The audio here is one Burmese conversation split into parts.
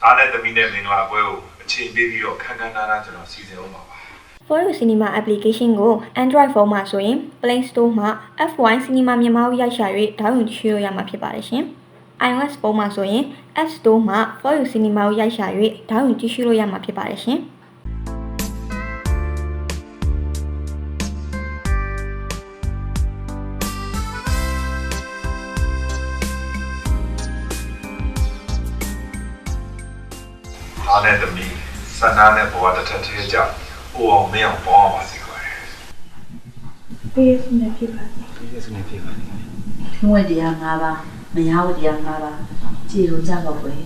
အားနဲ့သမီးနဲ့မင်္ဂလာပွဲကိုအချိန်ပေးပြီးတော့ခန်းခန်းနားနားကျွန်တော်စီစဉ်အောင်ပါပါ For You Cinema application ကို Android phone မှာဆိုရင် Play Store မှာ F1 Cinema မြန်မာကိုရိုက်ရှာ၍ဒေါင်းလုဒ်ချိုးလို့ရမှာဖြစ်ပါတယ်ရှင်။ iOS ဖုန်းမှာဆိုရင် App Store မှာ For You Cinema ကိုရိုက်ရှာ၍ဒေါင်းလုဒ်ကြည့်ရှုလို့ရမှာဖြစ်ပါတယ်ရှင်။ အားနဲ့သမီးစန္ဒာနဲ့ဘဝတစ်ထပ်သေးကြအိုအောင်မင်းအောင်ပေါင်းအောင်ပါစေကွယ် PS နဲ့ဖြစ်ပါ PS နဲ့ဖြစ်ပါလိမ့်မယ် ထင်းဝက်တရား၅ပါးမရဝတရား၅ပါးကြည်လို့ကြတော့ကွယ်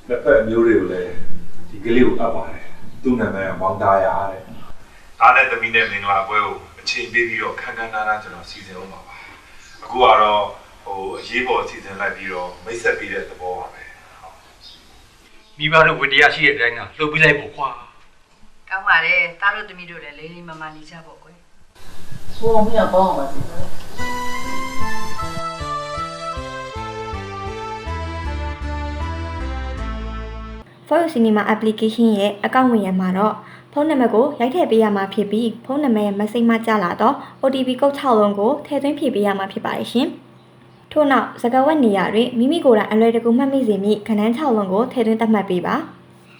လက်ဖက်အမျိုးတွေကိုလည်းဒီကလေးကိုအပ်ပါတယ်သူ့နာမည်ကမောင်သားရတဲ့အားနဲ့သမီးနဲ့မင်္ဂလာပွဲကိုအချိန်ပေးပြီးတော့ခန်းခန်းနားနားကျွန်တော်စီစဉ်အောင်ပါပါအခုကတော့အရေးပေါ်စီစဉ်လိုက်ပြီးတော့မိတ်ဆက်ပေးတဲ့သဘောပါပဲ မိဘတို့ဝတ္တရားရှိတဲ့အတိုင်းကလှုပ်ပြီးလိုက်ဖို့ခွာ ကောင်းပါတယ်တားတို့သမီးတို့လည်းလေးလေးမမနေကြပေါ့ကွယ် ဘုံမရပေါင်းပါစေကွယ် For You Cinema application ရဲ့အကောင့်ဝင်ရမှာတော့ဖုန်းနံပါတ်ကိုရိုက်ထည့်ပေးရမှာဖြစ်ပြီးဖုန်းနံပါတ်ရဲ့ message မှာကြာလာတော့ OTP ကုတ်6လုံးကိုထည့်သွင်းဖြည့်ပေးရမှာဖြစ်ပါတယ်ရှင်။ထို့နောက်စကားဝတ်နေရာတွင်မိမိကိုယ်တိုင်အလွယ်တကူမှတ်မိစေမည့်ခဏန်း6လုံးကိုထည့်သွင်းသတ်မှတ်ပေးပါ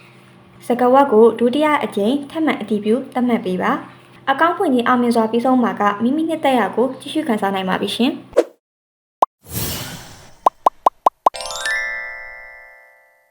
။စကားဝတ်ကိုဒုတိယအကြိမ်ထပ်မံအတည်ပြုသတ်မှတ်ပေးပါ။အကောင့်ဖွင့်ခြင်းအောင်မြင်စွာပြီးဆုံးမှာကမိမိနှစ်သက်ရာကိုကြည့်ရှုခန်းစားနိုင်ပါပြီရှင်။